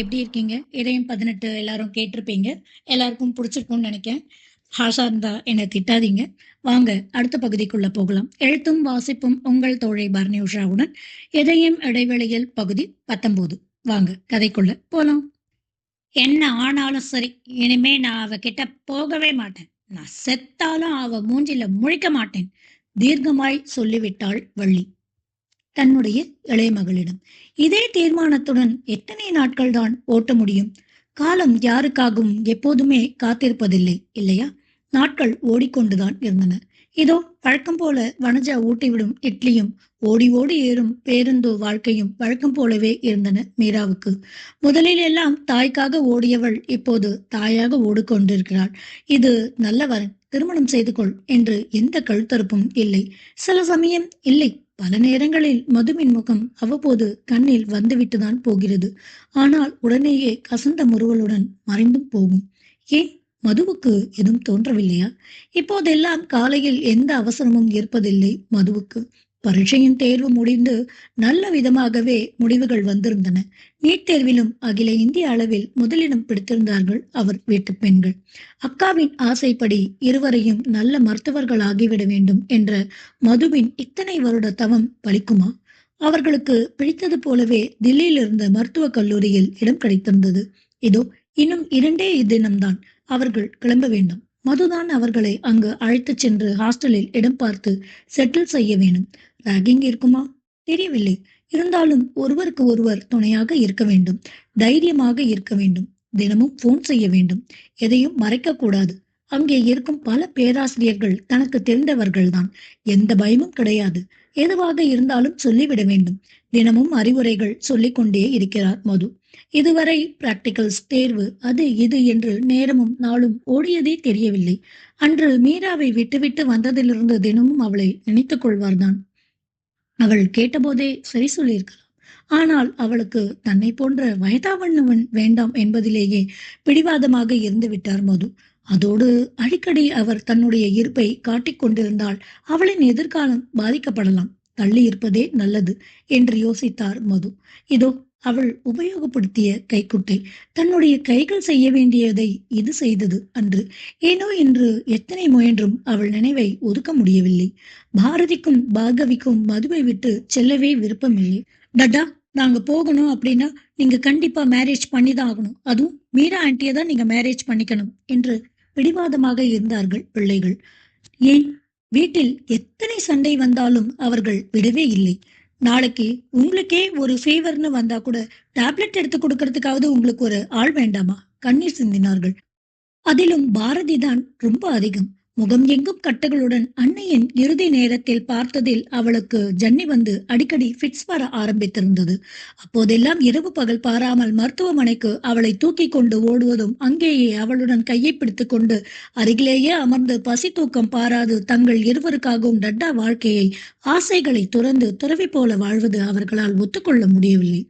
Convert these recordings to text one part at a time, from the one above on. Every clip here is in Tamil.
எப்படி இருக்கீங்க? இதயம் 18 எல்லாரும் கேட்டிருப்பீங்க. எல்லாருக்கும் புடிச்சிருக்கும்னு நெனைக்கிறேன். ஹார்ஷா இருந்தா என்ன திட்டாதீங்க. வாங்க அடுத்த பகுதிக்குள்ள போகலாம். எழுத்தும் வாசிப்பும் உங்கள் தோழி பரணி உஷாவுடன் இதயம் இடைவெளியில் பகுதி 19. வாங்க கதைக்குள்ள போலாம். என்ன ஆனாலும் சரி, இனிமே நான் அவ கிட்ட போகவே மாட்டேன். நான் செத்தாலும் அவ மூஞ்சில முழிக்க மாட்டேன். தீர்க்கமாய் சொல்லிவிட்டாள் வள்ளி. தன்னுடைய இளைய மகளிடம். இதே தீர்மானத்துடன் எத்தனை நாட்கள் தான் ஓட்ட முடியும்? காலம் யாருக்காகவும் எப்போதுமே காத்திருப்பதில்லை, இல்லையா? நாட்கள் ஓடிக்கொண்டுதான் இருந்தன. இதோ வழக்கம் போல வனஜா ஊட்டிவிடும் இட்லியும் ஓடி ஓடி ஏறும் பேருந்து வாழ்க்கையும் வழக்கம் போலவே இருந்தன மீராவுக்கு. முதலில் எல்லாம் தாய்க்காக ஓடியவள் இப்போது தாயாக ஓடிக்கொண்டிருக்கிறாள். இது நல்ல வரன், திருமணம் செய்து கொள் என்று எந்த கழுத்தறுப்பும் இல்லை. சில சமயம் இல்லை, பல நேரங்களில் மதுவின் முகம் அவ்வப்போது கண்ணில் வந்துவிட்டுதான் போகிறது. ஆனால் உடனேயே கசந்த முறுவலுடன் மறைந்தும் போகும். ஏன், மதுவுக்கு எதுவும் தோன்றவில்லையா? இப்போதெல்லாம் காலையில் எந்த அவசரமும் இருப்பதில்லை மதுவுக்கு. பரீட்சையின் தேர்வு முடிந்து நல்ல விதமாகவே முடிவுகள் வந்திருந்தன. நீட் தேர்விலும் அகில இந்திய அளவில் முதலிடம் பிடித்திருந்தார்கள் அவர் வீட்டு பெண்கள். அக்காவின் ஆசைப்படி இருவரையும் நல்ல மருத்துவர்கள் ஆகிவிட வேண்டும் என்ற மதுவின் இத்தனை வருட தவம் பலிக்குமா? அவர்களுக்கு பிடித்தது போலவே தில்லியில் இருந்த மருத்துவக் கல்லூரியில் இடம் கிடைத்திருந்தது. இதோ இன்னும் 2 தினம்தான் அவர்கள் கிளம்ப வேண்டும். மதுதான் அவர்களை அங்கு அழைத்துச் சென்று ஹாஸ்டலில் இடம் பார்த்து செட்டில் செய்ய வேண்டும். ராகிங் இருக்குமா? தெரியவில்லை. இருந்தாலும் ஒருவருக்கு ஒருவர் துணையாக இருக்க வேண்டும். தைரியமாக இருக்க வேண்டும். தினமும் போன் செய்ய வேண்டும். எதையும் மறைக்க கூடாது. அங்கே இருக்கும் பல பேராசிரியர்கள் தனக்கு தெரிந்தவர்கள்தான். எந்த பயமும் கிடையாது. எதுவாக இருந்தாலும் சொல்லிவிட வேண்டும். தினமும் அறிவுரைகள் சொல்லிக் கொண்டே இருக்கிறார் மது. இதுவரை பிராக்டிகல்ஸ், தேர்வு, அது இது என்று நேரமும் நாளும் ஓடியதே தெரியவில்லை. அன்று மீராவை விட்டுவிட்டு வந்ததிலிருந்து தினமும் அவளை நினைத்துக் கொள்வார்தான். அவள் கேட்டபோதே சரி சொல்லியிருக்கலாம். ஆனால் அவளுக்கு தன்னை போன்ற வயதாவண்ணவன் வேண்டாம் என்பதிலேயே பிடிவாதமாக இருந்து விட்டார் மது. அதோடு அடிக்கடி அவர் தன்னுடைய இருப்பை காட்டிக் கொண்டிருந்தால் அவளின் எதிர்காலம் பாதிக்கப்படலாம். தள்ளி இருப்பதே நல்லது என்று யோசித்தார் மது. இதோ அவள் உபயோகப்படுத்திய கைக்குட்டை. தன்னுடைய கைகள் செய்ய வேண்டியதை இது செய்தது அன்று. ஏனோ இன்று எத்தனை முயன்றும் அவள் நினைவை ஒதுக்க முடியவில்லை. பாரதிக்கும் பார்கவிக்கும் மதுவை விட்டு செல்லவே விருப்பமில்லை. டட்டா, நாங்க போகணும் அப்படின்னா நீங்க கண்டிப்பா மேரேஜ் பண்ணிதான் ஆகணும். அதுவும் மீரா ஆண்டியை தான் நீங்க மேரேஜ் பண்ணிக்கணும் என்று பிடிவாதமாக இருந்தார்கள் பிள்ளைகள். ஏன், வீட்டில் எத்தனை சண்டை வந்தாலும் அவர்கள் விடவே இல்லை. நாளைக்கு உங்களுக்கே ஒரு ஃபீவர்னு வந்தா கூட டேப்லெட் எடுத்து கொடுக்கறதுக்காவது உங்களுக்கு ஒரு ஆள் வேண்டாமா? கண்ணீர் சிந்தினார்கள். அதிலும் பாரதிதான் ரொம்ப அதிகம். முகம் எங்கும் கட்டுகளுடன் அன்னையின் இறுதி நேரத்தில் பார்த்ததில் அவளுக்கு ஜன்னி வந்து அடிக்கடி ஃபிட்ஸ் வர ஆரம்பித்திருந்தது. அப்போதெல்லாம் இரவு பகல் பாராமல் மருத்துவமனைக்கு அவளை தூக்கி கொண்டு ஓடுவதும், அங்கேயே அவளுடன் கையை பிடித்துக் கொண்டு அருகிலேயே அமர்ந்து பசி தூக்கம் பாராது தங்கள் இருவருக்காகவும் டட்டா வாழ்க்கையை, ஆசைகளை துறந்து துறவி போல வாழ்வது அவர்களால் ஒத்துக்கொள்ள முடியவில்லை.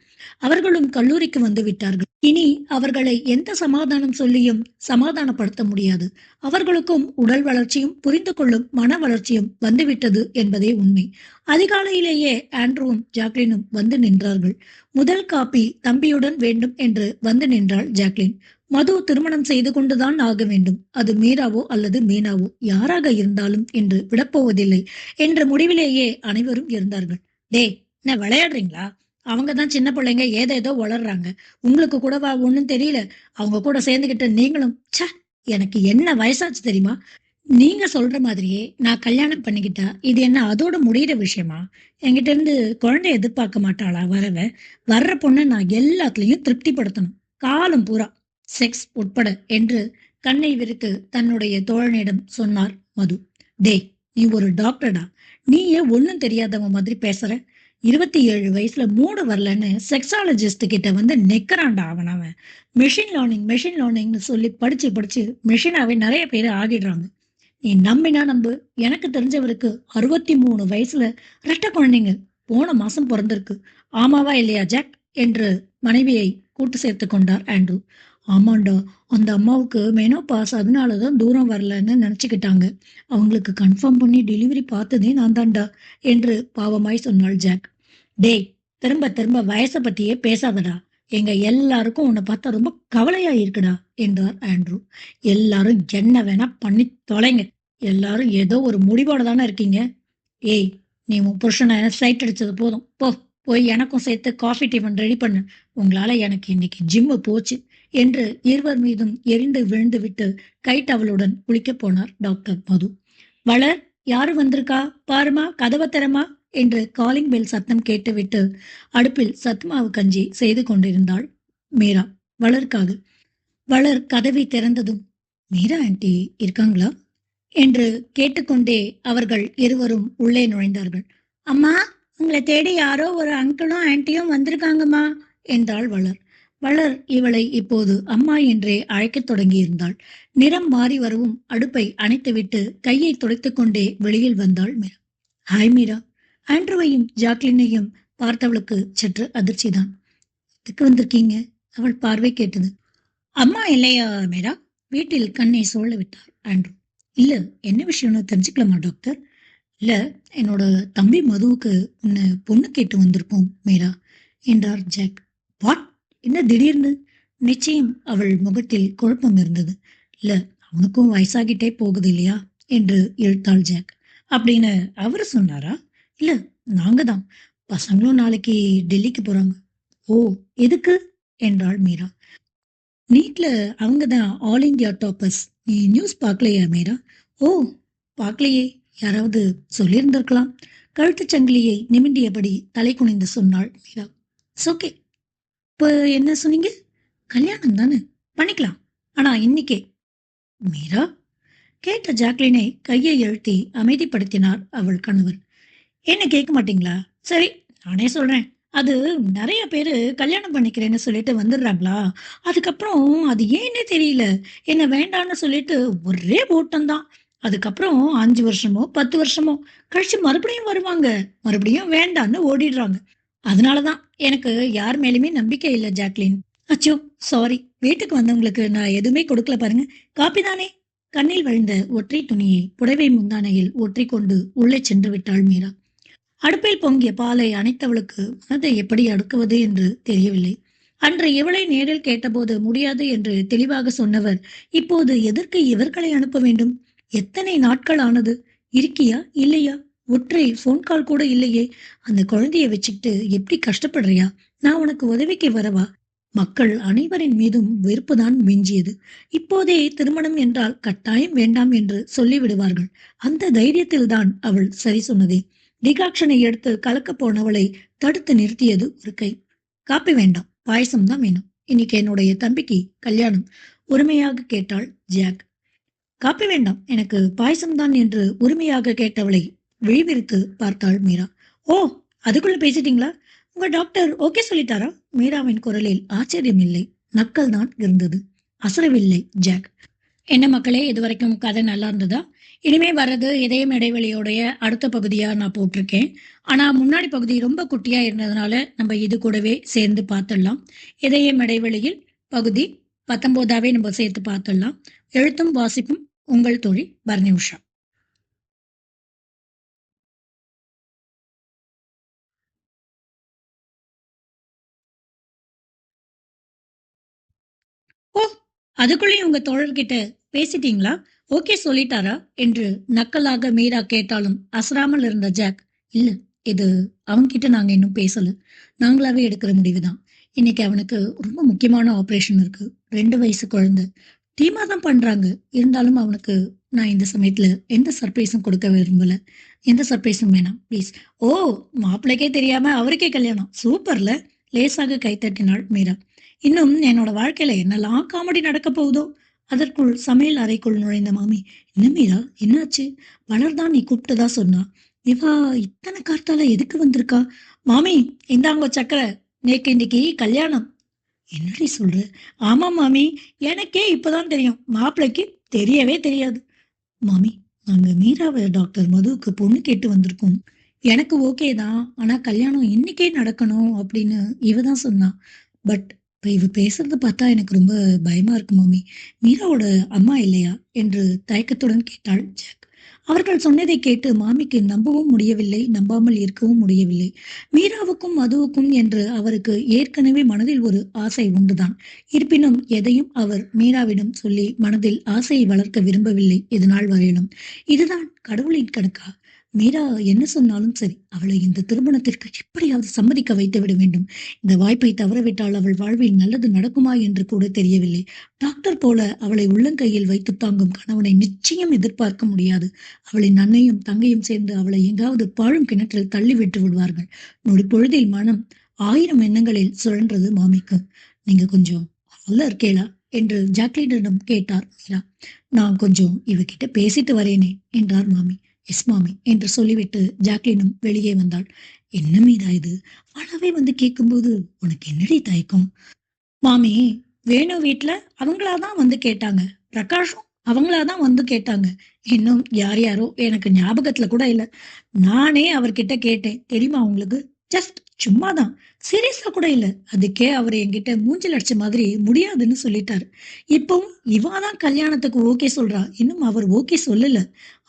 அவர்களும் கல்லூரிக்கு வந்து விட்டார்கள். இனி அவர்களை எந்த சமாதானம் சொல்லியும் சமாதானப்படுத்த முடியாது. அவர்களுக்கும் உடல் வளர்ச்சியும் புரிந்து கொள்ளும் மன வளர்ச்சியும் வந்துவிட்டது என்பதே உண்மை. அதிகாலையிலேயே ஆண்ட்ரூவும் ஜாக்லினும் வந்து நின்றார்கள். முதல் காப்பி தம்பியுடன் வேண்டும் என்று வந்து நின்றாள் ஜாக்லின். மது திருமணம் செய்து கொண்டுதான் ஆக வேண்டும். அது மீராவோ அல்லது மீனாவோ யாராக இருந்தாலும் என்று விடப்போவதில்லை என்ற முடிவிலேயே அனைவரும் இருந்தார்கள். டே, என்ன விளையாடுறீங்களா? அவங்க தான் சின்ன பிள்ளைங்க, ஏதேதோ வளர்றாங்க. உங்களுக்கு கூடவா ஒண்ணும் தெரியல? அவங்க கூட சேர்ந்துகிட்டு நீங்களும் ச்சே, எனக்கு என்ன வயசாச்சு தெரியுமா? நீங்க சொல்ற மாதிரியே நான் கல்யாணம் பண்ணிக்கிட்டா இது என்ன அதோட முடியிற விஷயமா? என்கிட்ட இருந்து குழந்தை எதிர்பார்க்க மாட்டாளா வரவ? வர்ற பொண்ணை நான் எல்லாத்துலயும் திருப்திப்படுத்தணும். காலம் பூரா செக்ஸ் உட்பட என்று கண்ணை விரித்து தன்னுடைய தோழனிடம் சொன்னார் மது. டேய், நீ ஒரு டாக்டர்டா. நீயே ஒண்ணும் தெரியாதவன் மாதிரி பேசுற. 27 வயசுல மூடு வரலன்னு செக்ஸாலஜிஸ்ட் கிட்ட வந்து நெக்கறான்டா அவன். மெஷின் லேர்னிங்னு சொல்லி படிச்சு படிச்சு மெஷினாவே நிறைய பேர் ஆகிடுறாங்க. நீ நம்பினா நம்பு. எனக்கு தெரிஞ்சவருக்கு 63 வயசுல ரெட்டை குழந்தைங்க போன மாசம் பிறந்திருக்கு. ஆமாவா இல்லையா ஜாக் என்று மனைவியை கூட்டு சேர்த்து கொண்டார் ஆண்ட்ரூ. ஆமாண்டா, அந்த அம்மாவுக்கு மெனோபாஸ், அதனாலதான் தூரம் வரலன்னு நினைச்சுக்கிட்டாங்க. அவங்களுக்கு கன்ஃபார்ம் பண்ணி டெலிவரி பார்த்ததே நான் தான்டா என்று பாவமாய் சொன்னாள் ஜாக். டேய், திரும்ப திரும்ப வயசை பத்தியே பேசாதடா. எங்க எல்லாருக்கும் உன்னை பார்த்தா ரொம்ப கவலையா இருக்குடா என்றார் ஆண்ட்ரூ. எல்லாரும் என்ன வேணா பண்ணி தொலைங்க. எல்லாரும் ஏதோ ஒரு முடிவோட தானே இருக்கீங்க. ஏய், நீ உன் புருஷனை சைட் அடிச்சது போதும். போ, போய் எனக்கும் சேர்த்து காஃபி டிஃபன் ரெடி பண்ணு. உங்களால எனக்கு இன்னைக்கு ஜிம்மு போச்சு என்று இருவர் மீதும் எரிந்து விழுந்து விட்டு கை டவலுடன் குளிக்கப் போனார் டாக்டர் மது. வளர், யாரு வந்திருக்கா பாருமா, கதவை திறமா என்று காலிங் பெல் சத்தம் கேட்டுவிட்டு அடுப்பில் சத்துமாவு கஞ்சி செய்து கொண்டிருந்தாள் மீரா வளருக்காக. வளர் கதவை திறந்ததும், மீரா ஆண்டி இருக்காங்களா என்று கேட்டுக்கொண்டே அவர்கள் இருவரும் உள்ளே நுழைந்தார்கள். அம்மா, உங்களை தேடி யாரோ ஒரு அங்கிளும் ஆன்ட்டியும் வந்திருக்காங்கம்மா என்றாள் வளர். வளர் இவளை இப்போது அம்மா என்றே அழைக்கத் தொடங்கியிருந்தாள். நிறம் மாறி வரவும் அடுப்பை அணைத்துவிட்டு கையை துடைத்துக் கொண்டே வெளியில் வந்தாள் மீரா. ஹாய் மீரா. ஆண்ட்ரூவையும் ஜாக்லினையும் பார்த்தவளுக்கு சற்று அதிர்ச்சிதான். எதுக்கு வந்திருக்கீங்க? அவள் பார்வை கேட்டது. அம்மா இல்லையா மீரா? வீட்டில் கண்ணை சூழ விட்டார் ஆண்ட்ரூ. இல்ல, என்ன விஷயம்னு தெரிஞ்சுக்கலாமா டாக்டர்? இல்ல, என்னோட தம்பி மதுவுக்கு உன்னை பொண்ணு கேட்டு வந்திருக்கோம் மீரா என்றார் ஜாக். வாட்? என்ன திடீர்னு? நிச்சயம் அவள் முகத்தில் குழப்பம் இருந்தது. இல்ல, அவனுக்கும் வயசாகிட்டே போகுது இல்லையா என்று இழுத்தாள் ஜாக். அப்படின்னு அவரு சொன்னாரா? இல்ல, நாங்க தான். பசங்களும் நாளைக்கு டெல்லிக்கு போறாங்க. ஓ, எதுக்கு என்றாள் மீரா. நீட்ல அவங்க தான் ஆல் இந்தியா டாப்பர்ஸ். நீ நியூஸ் பார்க்கலையா மீரா? ஓ, பார்க்கலையே. யாராவது சொல்லியிருந்திருக்கலாம். கழுத்துச் சங்கிலியை நிமிண்டியபடி தலை குனிந்து சொன்னாள் மீரா. ஓகே. இப்ப என்ன சொன்னீங்க? கல்யாணம் தானே, பண்ணிக்கலாம். ஆனா இன்னைக்கே. மீரா கேட்ட ஜாக்லினை கையை அழுத்தி அமைதிப்படுத்தினார் அவள் கணவர். என்ன கேட்க மாட்டீங்களா? சரி, நானே சொல்றேன். அது நெறைய பேரு கல்யாணம் பண்ணிக்கிறேன்னு சொல்லிட்டு வந்துடுறாங்களா, அதுக்கப்புறம் அது ஏன்னே தெரியல. என்ன வேண்டான்னு சொல்லிட்டு ஒரே ஓட்டம் தான். அதுக்கப்புறம் 5 வருஷமோ, 10 வருஷமோ கழிச்சு மறுபடியும் வருவாங்க. மறுபடியும் வேண்டான்னு ஓடிடுறாங்க. அதனால தான் எனக்கு யார் மேலயுமே நம்பிக்கை இல்ல ஜாக்லின். அச்சோ! சாரி. வீட்டுக்கு வந்தவங்களுக்கு நான் எதுவுமே கொடுக்கல பாருங்க. காப்பி தானே. கண்ணில் வழிந்த ஒற்றை துணியை புடவை முந்தானையில் ஒற்றிக்கொண்டு உள்ளே சென்று விட்டாள் மீரா. அடுப்பில் பொங்கிய பாலை அணைத்தவளுக்கு மனதை எப்படி அடுக்குவது என்று தெரியவில்லை. அன்று இவளை நேரில் கேட்டபோது முடியாது என்று தெளிவாக சொன்னவர் இப்போது எதற்கு இவர்களை அனுப்ப வேண்டும்? எத்தனை நாட்கள் ஆனது? இருக்கியா இல்லையா? ஒற்றை போன் கால் கூட இல்லையே. அந்த குழந்தைய வச்சுக்கிட்டு எப்படி கஷ்டப்படுறியா? நான் உனக்கு உதவிக்கு வரவா? மக்கள் அனைவரின் மீதும் வெறுப்புதான் மிஞ்சியது. இப்போதே திருமணம் என்றால் கட்டாயம் வேண்டாம் என்று சொல்லிவிடுவார்கள். அந்த தைரியத்தில்தான் அவள் சரி சொன்னதே. டிகாக்ஷனை எடுத்து கலக்கப் போனவளை தடுத்து நிறுத்தியது ஒரு கை. காப்பி வேண்டாம், பாயசம் தான் வேணும். இன்னைக்கு என்னுடைய தம்பிக்கு கல்யாணம். உரிமையாக கேட்டாள் ஜாக். காப்பி வேண்டாம், எனக்கு பாயசம் தான் என்று உரிமையாக கேட்டவளை விழிவிரித்து பார்த்தாள் மீரா. ஓ, அதுக்குள்ள பேசிட்டீங்களா? உங்க டாக்டர் ஓகே சொல்லிட்டாரா? மீராவின் குரலில் ஆச்சரியம் இல்லை, நக்கல் தான் இருந்தது. அசரவில்லை ஜாக். என்ன மக்களே, இதுவரைக்கும் கதை நல்லா இருந்ததா? இனிமே வர்றது இதயம் இடைவெளியோடைய அடுத்த பகுதியா நான் போட்டிருக்கேன். ஆனா முன்னாடி பகுதி ரொம்ப குட்டியா இருந்ததுனால நம்ம இது கூடவே சேர்ந்து பார்த்துடலாம். இதயம் இடைவெளியில் பகுதி 19ஆவே நம்ம சேர்த்து பார்த்துடலாம். எழுத்தும் வாசிப்பும் உங்கள் தோழி பரணி உஷா. ஓ, அதுக்குள்ளேயும் உங்க தோழர்கிட்ட பேசிட்டீங்களா? ஓகே சொல்லிட்டாரா என்று நக்கலாக மீரா கேட்டாலும் அசராமல் இருந்த ஜாக், இல்ல, இது அவன்கிட்ட நாங்க இன்னும் பேசல. நாங்களாவே எடுக்கிற முடிவுதான். இன்னைக்கு அவனுக்கு ரொம்ப முக்கியமான ஆபரேஷன் இருக்கு. 2 வயசு குழந்தை. டீமா தான் பண்றாங்க. இருந்தாலும் அவனுக்கு நான் இந்த சமயத்துல எந்த சர்ப்ரைஸும் கொடுக்க விரும்பல. எந்த சர்ப்ரைஸும் வேணாம் ப்ளீஸ். ஓ, மாப்பிள்ளைக்கே தெரியாம அவருக்கே கல்யாணம். சூப்பர்ல. லேசாக கைத்தட்டினாள் மீரா. இன்னும் என்னோட வாழ்க்கையில என்னெல்லாம் காமெடி நடக்க போகுதோ. அதற்குள் சமையல் அறைக்குள் நுழைந்த மாமி, என்ன மீரா, என்னாச்சு? வளர்தான் நீ கூப்பிட்டதா சொன்னா. இவா இத்தனை கார்த்தால எதுக்கு வந்திருக்கா? மாமி, இந்தாங்க சக்கரை. நேக்கு இன்னைக்கு கல்யாணம். என்னடி சொல்ற? ஆமா மாமி, எனக்கே இப்பதான் தெரியும். மாப்பிள்ளைக்கு தெரியவே தெரியாது. மாமி, நாங்க மீராவை டாக்டர் மதுவுக்கு பொண்ணு கேட்டு வந்திருக்கோம். எனக்கு ஓகே தான். ஆனா கல்யாணம் இன்னைக்கே நடக்கணும் அப்படின்னு இவ தான் சொன்னா. பட் இப்ப இவ பேசுறத பார்த்தா எனக்கு ரொம்ப பயமா இருக்கு மாமி. மீராவோட அம்மா இல்லையா என்று தயக்கத்துடன் கேட்டாள் ஜாக். அவர்கள் சொன்னதை கேட்டு மாமிக்கு நம்பவும் முடியவில்லை, நம்பாமல் இருக்கவும் முடியவில்லை. மீராவுக்கும் மதுவுக்கும் என்று அவருக்கு ஏற்கனவே மனதில் ஒரு ஆசை உண்டுதான். இருப்பினும் எதையும் அவர் மீராவிடம் சொல்லி மனதில் ஆசையை வளர்க்க விரும்பவில்லை இதுநாள் வரையிலும். இதுதான் கடவுளின் கணக்கா? மீரா என்ன சொன்னாலும் சரி, அவளை இந்த திருமணத்திற்கு எப்படியாவது சம்மதிக்க வைத்து விட வேண்டும். இந்த வாய்ப்பை தவறவிட்டால் அவள் வாழ்வில் நல்லது நடக்குமா என்று கூட தெரியவில்லை. டாக்டர் போல அவளை உள்ளங்கையில் வைத்து தாங்கும் கணவனை நிச்சயம் எதிர்பார்க்க முடியாது. அவளின் அன்னையும் தங்கையும் சேர்ந்து அவளை எங்காவது பாழும் கிணற்றில் தள்ளிவிட்டு விடுவார்கள். நொடிப்பொழுதில் மனம் 1000 எண்ணங்களில் சுழன்றது மாமிக்கு. நீங்க கொஞ்சம் நல்லா இருக்கேளா என்று ஜாக்லினிடம் கேட்டார் மீரா. நான் கொஞ்சம் இவகிட்ட பேசிட்டு வரேனே என்றார் மாமி. எஸ் மாமி என்று சொல்லிவிட்டு ஜாக்லினும் வெளியே வந்தாள். என்ன மீரா இது? அளவே வந்து கேட்கும்போது உனக்கு என்னடி தயக்கம்? மாமி, வேணு வீட்ல அவங்களாதான் வந்து கேட்டாங்க. பிரகாஷும் அவங்களாதான் வந்து கேட்டாங்க. இன்னும் யார் யாரோ எனக்கு ஞாபகத்துல கூட இல்ல. நானே அவர்கிட்ட கேட்டேன். தெரியுமா உங்களுக்கு? ஜஸ்ட் சும்மாதான். சீரியஸா கூட இல்ல. அதுக்கே அவர் என்கிட்ட மூஞ்சில் அடிச்ச மாதிரி முடியாதுன்னு சொல்லிட்டாரு. இப்பவும் இவாதான் கல்யாணத்துக்கு ஓகே சொல்றா. இன்னும் அவர் ஓகே சொல்லல.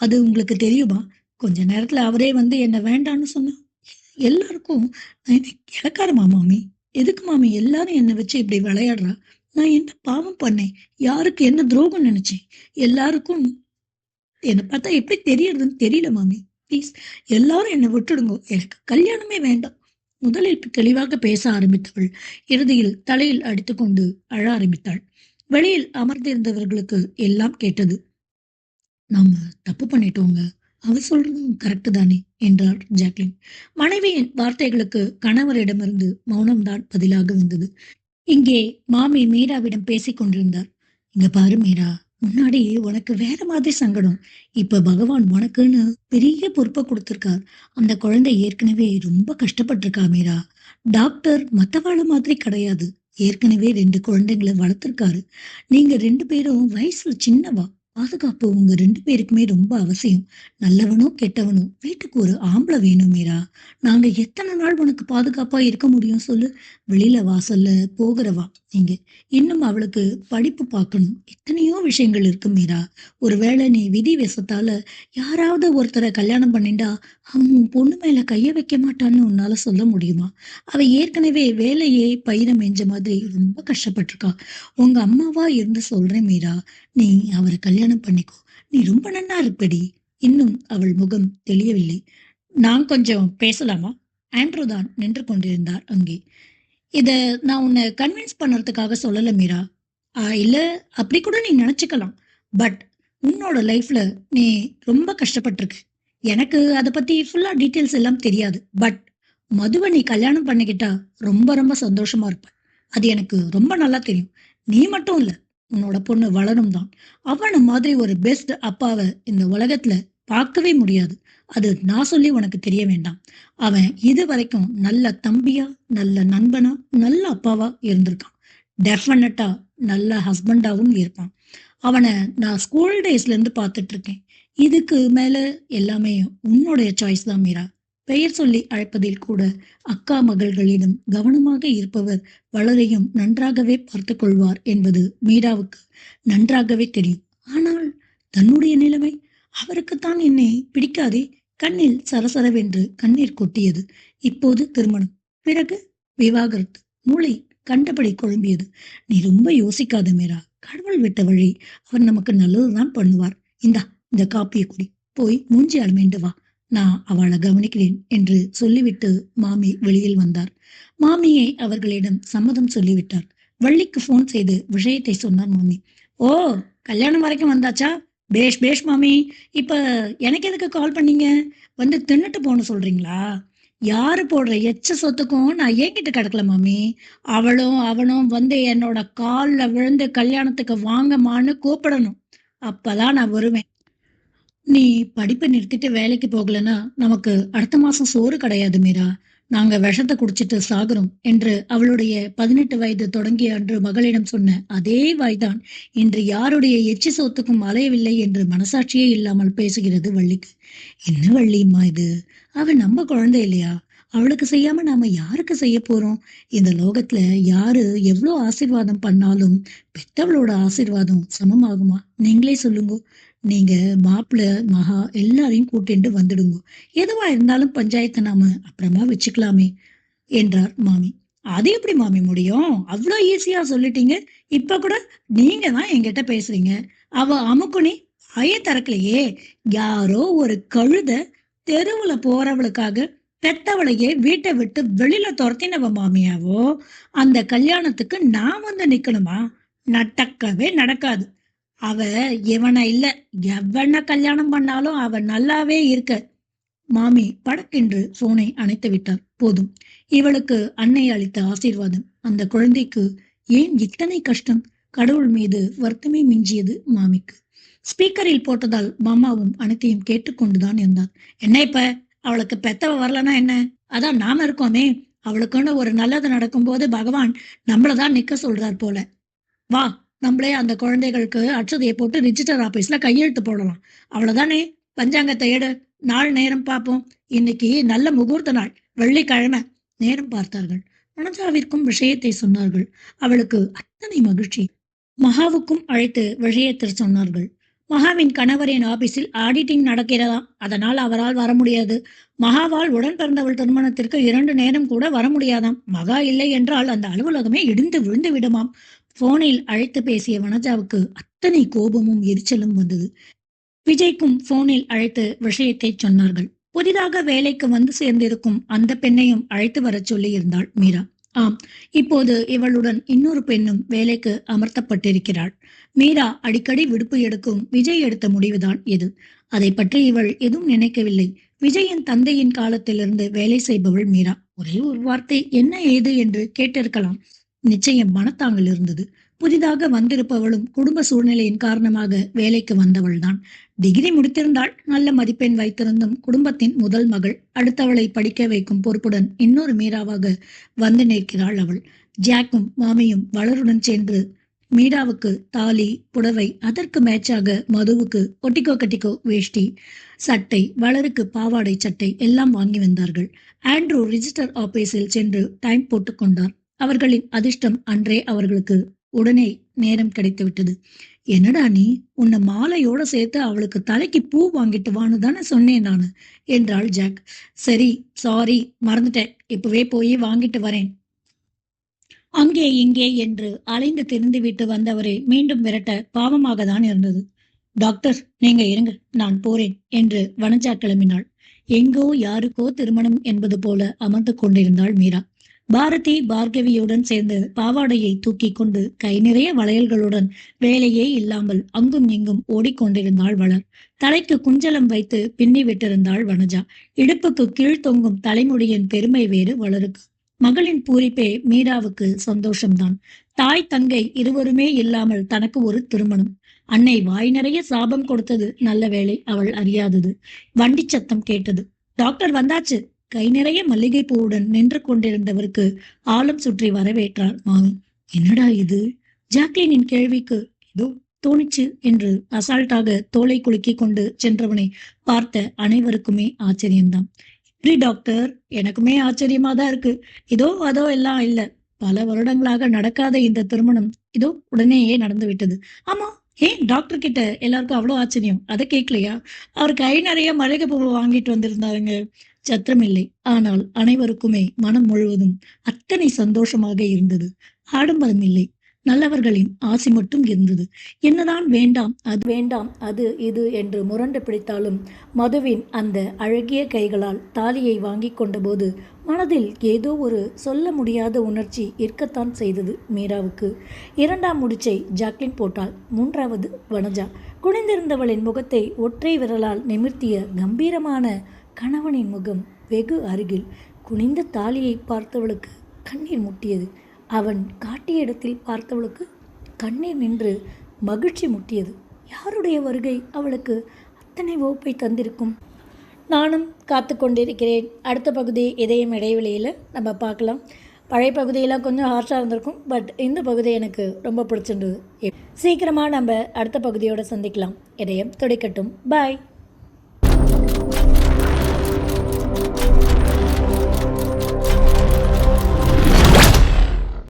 அது உங்களுக்கு தெரியுமா? கொஞ்ச நேரத்துல அவரே வந்து என்ன வேண்டான்னு சொன்னா. எல்லாருக்கும் நான் என்ன இளக்காரமா மாமி? எதுக்கு மாமி எல்லாரும் என்ன வச்சு இப்படி விளையாடுறா? நான் என்ன பாவம் பண்ணேன்? யாருக்கு என்ன துரோகம் நினைச்சேன்? எல்லாருக்கும் என்ன பார்த்தா எப்படி தெரியறதுன்னு தெரியல மாமி. ப்ளீஸ் எல்லாரும் என்ன விட்டுடுங்க. எனக்கு கல்யாணமே வேண்டாம். முதலில் தெளிவாக பேச ஆரம்பித்தவள் இறுதியில் தலையில் அடித்துக்கொண்டு அழ ஆரம்பித்தாள். வெளியில் அமர்ந்திருந்தவர்களுக்கு எல்லாம் கேட்டது. நாம தப்பு பண்ணிட்டோங்க. அவ சொல்றதும் கரெக்ட் தானே என்றார் ஜாக்லின். மனைவியின் வார்த்தைகளுக்கு கணவரிடமிருந்து மௌனம்தான் பதிலாக வந்தது. இங்கே மாமி மீராவிடம் பேசிக் கொண்டிருந்தார். இங்க பாரு மீரா, முன்னாடி உனக்கு வேற மாதிரி சங்கடம். இப்ப பகவான் உனக்குன்னு பெரிய பொறுப்பை கொடுத்திருக்கார். அந்த குழந்தை ஏற்கனவே ரொம்ப கஷ்டப்பட்டிருக்கா மீரா. டாக்டர் மத்தவாழ மாதிரி கிடையாது. ஏற்கனவே 2 குழந்தைங்களை வளர்த்திருக்காரு. நீங்க 2 பேரும் வயசுல சின்னவா. பாதுகாப்பு உங்க 2 பேருக்குமே ரொம்ப அவசியம். நல்லவனோ கெட்டவனோ வீட்டுக்கு ஒரு ஆம்பளை வேணும் மீரா. நாங்க எத்தனை நாள் உனக்கு பாதுகாப்பா இருக்க முடியும் சொல்லு. வெளியில வாசல்ல போகிறவா நீங்க. இன்னும் அவளுக்கு படிப்பு பார்க்கணும். எத்தனையோ விஷயங்கள் இருக்கு மீரா. ஒருவேளை நீ விதி விஷத்தால யாராவது ஒருத்தரை கல்யாணம் பண்ணிண்டா அவன் உன் பொண்ணு மேல கைய வைக்க மாட்டான்னு உன்னால சொல்ல முடியுமா? அவ ஏற்கனவே வேலையே பயிர மேஞ்ச மாதிரி ரொம்ப கஷ்டப்பட்டிருக்கா. உங்க அம்மாவா இருந்து சொல்றேன் மீரா, நீ அவரை கல்யாணம் பண்ணிக்கோ. நீ ரொம்ப நன்னா இருப்படி. இன்னும் அவள் முகம் தெளியவில்லை. நான் கொஞ்சம் பேசலாமா? ஆண்ட்ரூ தான் நின்று கொண்டிருந்தார் அங்கே. இத நான் உன்னை கன்வின்ஸ் பண்றதுக்காக சொல்லல மீரா. இல்ல அப்படி கூட நீ நினைச்சுக்கலாம். பட் உன்னோட லைஃப்ல நீ ரொம்ப கஷ்டப்பட்டிருக்க. எனக்கு அத பத்தி ஃபுல்லா டீட்டெயில்ஸ் எல்லாம் தெரியாது. பட் மதுவ நீ கல்யாணம் பண்ணிக்கிட்டா ரொம்ப ரொம்ப சந்தோஷமா இருப்ப. அது எனக்கு ரொம்ப நல்லா தெரியும். நீ மட்டும் இல்ல. உன்னோட பொண்ணு வளரும் தான். அவன மாதிரி ஒரு பெஸ்ட் அப்பாவ இந்த உலகத்துல பார்க்கவே முடியாது. அது நான் சொல்லி உனக்கு தெரிய வேண்டாம். அவன் இதுவரைக்கும் நல்ல தம்பியா, நல்ல நண்பனா, நல்ல அப்பாவா இருந்திருக்கான். டெஃபினட்டா நல்ல ஹஸ்பண்டாவும் இருப்பான். அவன நான் ஸ்கூல் டேஸ்ல இருந்து பார்த்துட்டு இருக்கேன். இதுக்கு மேல எல்லாமே உன்னுடைய சாய்ஸ் தான் மீரா. பெயர் சொல்லி அழைப்பதில் கூட அக்கா மகள்களிடம் கவனமாக இருப்பவர் வளரையும் நன்றாகவே பார்த்துக் கொள்வார் என்பது மீராவுக்கு நன்றாகவே தெரியும். ஆனால் தன்னுடைய நிலைமை அவருக்குத்தான் என்னை பிடிக்காதே. கண்ணில் சரசரவென்று கண்ணீர் கொட்டியது. இப்போது திருமணம், பிறகு விவாகரத்து. மூளை கண்டபடி குழம்பியது. நீ ரொம்ப யோசிக்காத மீரா. கடவுள் விட்ட வழி. அவர் நமக்கு நல்லதுதான் பண்ணுவார். இந்தா இந்த காப்பியை குடி. போய் மூஞ்சி அலமேண்டு வா. நான் அவளை கவனிக்கிறேன் என்று சொல்லிவிட்டு மாமி வெளியில் வந்தார். மாமியை அவர்களிடம் சம்மதம் சொல்லிவிட்டார். வள்ளிக்கு போன் செய்து விஷயத்தை சொன்னார் மாமி. ஓ, கல்யாணம் வரைக்கும் வந்தாச்சா? பேஷ் பேஷ் மாமி. இப்ப எனக்கு எதுக்கு கால் பண்ணீங்க? வந்து தின்னுட்டு போன சொல்றீங்களா? யாரு போடுற எச்ச சொத்துக்கும் நான் ஏங்கிட்டு கிடக்கல மாமி. அவளும் அவனும் வந்து என்னோட கால்ல விழுந்து கல்யாணத்துக்கு வாங்கம்மான்னு கூப்பிடணும். அப்பதான் நான் வருவேன். நீ படிப்பை நிறுத்திட்டு வேலைக்கு போகலன்னா நமக்கு அடுத்த மாசம் சோறு கிடையாது மீரா. நாங்க விஷத்தை குடிச்சிட்டு சாகுறோம் என்று அவளுடைய 18 வயது தொடங்கிய அன்று மகளிடம் சொன்ன அதே வாய்தான் இன்று யாருடைய எச்சி சோத்துக்கும் அலையவில்லை என்று மனசாட்சியே இல்லாமல் பேசுகிறது வள்ளிக்கு. என்ன வள்ளியம்மா இது? அவ நம்ம குழந்தை இல்லையா? அவளுக்கு செய்யாம நாம யாருக்கு செய்ய போறோம்? இந்த லோகத்துல யாரு எவ்ளோ ஆசீர்வாதம் பண்ணாலும் பெத்தவளோட ஆசீர்வாதம் சமமாகுமா? நீங்களே சொல்லுங்க. நீங்க மாப்பிள, மகா எல்லாரையும் கூட்டிட்டு வந்துடுங்க. எதுவா இருந்தாலும் பஞ்சாயத்த நாம அப்புறமா வச்சுக்கலாமே என்றார் மாமி. அது எப்படி மாமி முடியும்? அவ்ளோ ஈஸியா சொல்லிட்டீங்க. இப்ப கூட நீங்க தான் என்கிட்ட பேசுறீங்க. அவ அமுக்குனி வாயே திறக்கலையே. யாரோ ஒரு கழுத தெருவுல போறவளுக்காக பெத்தவளையே வீட்டை விட்டு வெளியில துரத்தினவ மாமியாவோ, அந்த கல்யாணத்துக்கு நான் வந்து நிக்கணுமா? நடக்கவே நடக்காது. அவ இவன இல்ல, எவன கல்யாணம் பண்ணாலும் அவ நல்லாவே இருக்க. மாமி படக்கென்று போனை அணைத்து விட்டார். போதும். இவளுக்கு அன்னை அளித்த ஆசீர்வாதம். அந்த குழந்தைக்கு ஏன் இத்தனை கஷ்டம்? கடவுள் மீது வருத்தமே மிஞ்சியது மாமிக்கு. ஸ்பீக்கரில் போட்டதால் மாமாவும் அனைத்தையும் கேட்டுக்கொண்டுதான் இருந்தார். என்ன இப்ப? அவளுக்கு பெத்தவ வரலன்னா என்ன? அதான் நாம இருக்கோமே. அவளுக்குன்னு ஒரு நல்லது நடக்கும்போது பகவான் நம்மளதான் நிக்க சொல்றார் போல. வா, நம்மளே அந்த குழந்தைகளுக்கு அட்சதையை போட்டு ரிஜிஸ்டர் ஆபீஸ்ல கையெழுத்து போடலாம். அவ்வளவுதானே. பஞ்சாங்கத்தை எடு. நாள் நேரம் பார்ப்போம். இன்னைக்கு நல்ல முகூர்த்த நாள், வெள்ளிக்கிழமை. நேரம் பார்த்தார்கள். மனஜாவிற்கும் விஷயத்தை சொன்னார்கள். அவளுக்கு அத்தனை மகிழ்ச்சி. மகாவுக்கும் அழைத்து விஷயத்தை சொன்னார்கள். மகாவின் கணவரின் ஆபீஸில் ஆடிட்டிங் நடக்கிறதாம். அதனால் அவரால் வர முடியாது. மகாவால் உடன் பிறந்தவள் திருமணத்திற்கு 2 நேரம் கூட வர முடியாதாம். மகா இல்லை என்றால் அந்த அலுவலகமே இடிந்து விழுந்து விடுமாம். போனில் அழைத்து பேசிய வனஜாவுக்கு அத்தனை கோபமும் எரிச்சலும் வந்தது. விஜய்க்கும் போனில் அழைத்து விஷயத்தை சொன்னார்கள். புதிதாக வேலைக்கு வந்து சேர்ந்திருக்கும் அந்த பெண்ணையும் அழைத்து வரச் சொல்லி இருந்தாள் மீரா. ஆம், இப்போது இவளுடன் இன்னொரு பெண்ணும் வேலைக்கு அமர்த்தப்பட்டிருக்கிறாள். மீரா அடிக்கடி விடுப்பு எடுக்கும் விஜய் எடுத்த முடிவுதான் இது. அதை பற்றி இவள் எதுவும் நினைக்கவில்லை. விஜயின் தந்தையின் காலத்திலிருந்து வேலை செய்பவள் மீரா. ஒரே ஒரு வார்த்தை என்ன ஏது என்று கேட்டிருக்கலாம். நிச்சயம் மனத்தாங்கல் இருந்தது. புதிதாக வந்திருப்பவளும் குடும்ப சூழ்நிலையின் காரணமாக வேலைக்கு வந்தவள்தான். டிகிரி முடித்திருந்தாள். நல்ல மதிப்பெண் வைத்திருந்தும் குடும்பத்தின் முதல் மகள். அடுத்தவளை படிக்க வைக்கும் பொறுப்புடன் இன்னொரு மீராவாக வந்து நிற்கிறாள் அவள். ஜாக்கும் மாமியும் வளருடன் சென்று மீராவுக்கு தாலி, புடவை, அதற்கு மேட்சாக மதுவுக்கு ஒட்டிக்கோ கட்டிக்கோ வேஷ்டி, சட்டை, வளருக்கு பாவாடை சட்டை எல்லாம் வாங்கி வந்தார்கள். ஆண்ட்ரூ ரிஜிஸ்டர் ஆபீஸில் சென்று டைம் போட்டுக் கொண்டார். அவர்களின் அதிர்ஷ்டம் அன்றே அவர்களுக்கு உடனே நேரம் கிடைத்து விட்டது. என்னடா நீ, உன்னை மாலையோட சேர்த்து அவளுக்கு தலைக்கு பூ வாங்கிட்டு வான்னு தானே சொன்னேன் நானு என்றாள் ஜாக். சரி, சாரி, மறந்துட்டேன். இப்பவே போய் வாங்கிட்டு வரேன். அங்கே இங்கே என்று அலைந்து திரிந்து விட்டு வந்தவரை மீண்டும் விரட்ட பாவமாக தான் இருந்தது. டாக்டர், நீங்க இருங்க, நான் போறேன் என்று வனஜா கிளம்பினாள். எங்கோ யாருக்கோ திருமணம் என்பது போல அமர்ந்து கொண்டிருந்தாள் மீரா. பாரதி பார்கவியுடன் சேர்ந்து பாவாடையை தூக்கி கொண்டு கை நிறைய வளையல்களுடன் வேலையே இல்லாமல் அங்கும் இங்கும் ஓடிக்கொண்டிருந்தாள் வளர். தலைக்கு குஞ்சலம் வைத்து பின்னி விட்டிருந்தாள் வனஜா. இடுப்புக்கு கீழ் தொங்கும் தலைமுடியின் பெருமை வேறு வளருக்கு. மகளின் பூரிப்பே மீராவுக்கு சந்தோஷம்தான். தாய் தங்கை இருவருமே இல்லாமல் தனக்கு ஒரு திருமணம். அன்னை வாய் நிறைய சாபம் கொடுத்தது நல்ல வேளை அவள் அறியாதது. வண்டி சத்தம் கேட்டது. டாக்டர் வந்தாச்சு. கை நிறைய மல்லிகை பூவுடன் நின்று கொண்டிருந்தவருக்கு ஆழம் சுற்றி வரவேற்றார் மாமி. என்னடா இது? ஜாக்லினின் கேள்விக்கு ஏதோ தோணிச்சு என்று அசால்ட்டாக தோலை குலுக்கி கொண்டு சென்றவனை பார்த்த அனைவருக்குமே ஆச்சரியம்தான். இப்படி டாக்டர்? எனக்குமே ஆச்சரியமா தான் இருக்கு. இதோ அதோ எல்லாம் இல்ல. பல வருடங்களாக நடக்காத இந்த திருமணம் இதோ உடனேயே நடந்து விட்டது. ஆமா, ஏன் டாக்டர் கிட்ட எல்லாருக்கும் அவ்வளோ ஆச்சரியம்? அதை கேட்கலையா? அவர் கை நிறைய மளிகை பூவை வாங்கிட்டு வந்திருந்தாருங்க. சத்திரமில்லை. ஆனால் அனைவருக்குமே மனம் முழுவதும் அத்தனை சந்தோஷமாக இருந்தது. ஆடம்பரம் இல்லை, நல்லவர்களின் ஆசி மட்டும் இருந்தது. என்னதான் வேண்டாம், அது வேண்டாம், அது இது என்று முரண்டு பிடித்தாலும் மதுவின் அந்த அழகிய கைகளால் தாலியை வாங்கி கொண்டபோது மனதில் ஏதோ ஒரு சொல்ல முடியாத உணர்ச்சி இருக்கத்தான் செய்தது மீராவுக்கு. 2ஆம் முடிச்சை ஜாக்லின் போட்டாள். 3வது வனஜா. குனிந்திருந்தவளின் முகத்தை ஒற்றை விரலால் நிமிர்த்திய கம்பீரமான கணவனின் முகம் வெகு அருகில். குனிந்த தாலியை பார்த்தவளுக்கு கண்ணீர் முட்டியது. அவன் காட்டிய இடத்தில் பார்த்தவளுக்கு கண்ணீர் நின்று மகிழ்ச்சி முட்டியது. யாருடைய வருகை அவளுக்கு அத்தனை வகுப்பை தந்திருக்கும்? நானும் காத்து கொண்டிருக்கிறேன். அடுத்த பகுதி இதயம் இடைவெளியில் நம்ம பார்க்கலாம். பழைய பகுதியெல்லாம் கொஞ்சம் ஹார்ஷாக இருந்திருக்கும். பட் இந்த பகுதி எனக்கு ரொம்ப பிடிச்சிருந்தது. சீக்கிரமாக நம்ம அடுத்த பகுதியோடு சந்திக்கலாம். இதயம் துடிக்கட்டும். பாய்.